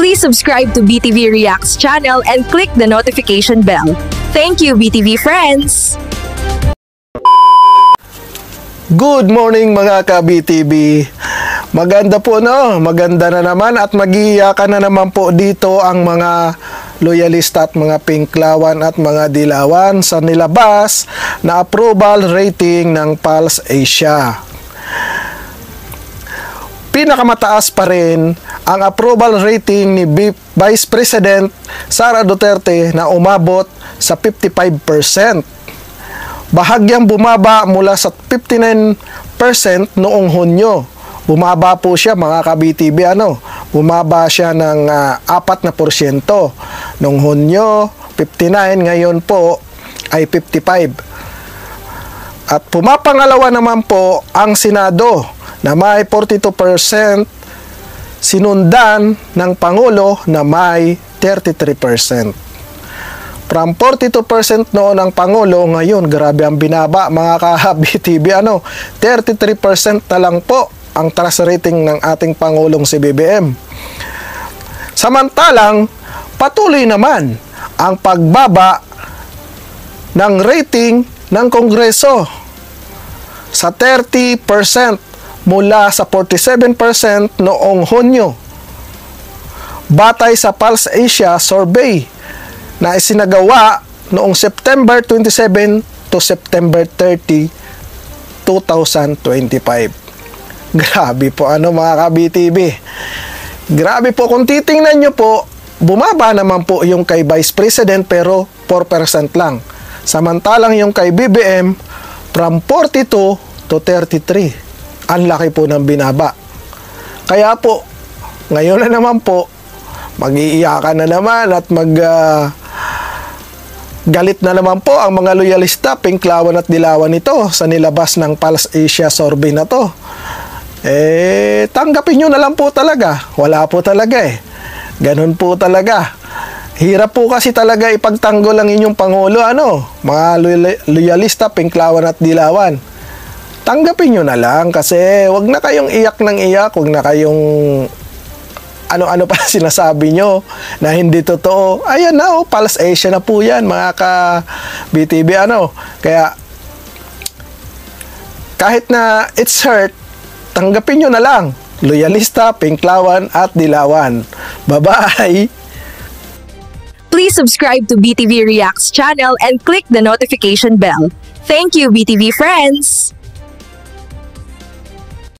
Please subscribe to BTV Reacts channel and click the notification bell. Thank you, BTV friends! Good morning mga ka-BTV. Maganda po no, maganda na naman at mag-iiyakan na naman po dito ang mga loyalista at mga pinklawan at mga dilawan sa nilabas na approval rating ng Pulse Asia. Pinakamataas pa rin ang approval rating ni Vice President Sara Duterte na umabot sa 55%. Bahagyang bumaba mula sa 59% noong Hunyo. Bumaba po siya mga ka-BTV, bumaba siya ng 4%. Noong Hunyo, 59, ngayon po ay 55. At pumapangalawa naman po ang Senado na may 42%, sinundan ng Pangulo na may 33%. From 42% noon ang Pangulo, ngayon grabe ang binaba mga ka-BTV, 33% na lang po ang trust rating ng ating Pangulong si BBM. Samantalang patuloy naman ang pagbaba ng rating ng Kongreso sa 30% mula sa 47% noong Hunyo. Batay sa Pulse Asia survey na isinagawa noong September 27 to September 30, 2025. Grabe po mga ka-BTV. Grabe po kung titingnan nyo po, bumaba naman po yung kay Vice President pero 4% lang. Samantalang yung kay BBM from 42 to 33. Ang laki po ng binaba. Kaya po, ngayon na naman po, mag-iiyakan na naman at galit na naman po ang mga loyalista, pinklawan at dilawan nito sa nilabas ng Pulse Asia survey na to. Tanggapin nyo na lang po talaga. Wala po talaga Ganun po talaga. Hirap po kasi talaga ipagtanggol ang inyong Pangulo, mga loyalista, pinklawan at dilawan. Tanggapin nyo na lang kasi wag na kayong iyak ng iyak, wag na kayong ano-ano pa sinasabi nyo na hindi totoo. Ayan na, Pulse Asia na po yan, mga ka-BTV, Kaya, kahit na it's hurt, tanggapin nyo na lang. Loyalista, pinklawan, at dilawan. Bye-bye! Please subscribe to BTV Reacts channel and click the notification bell. Thank you, BTV friends!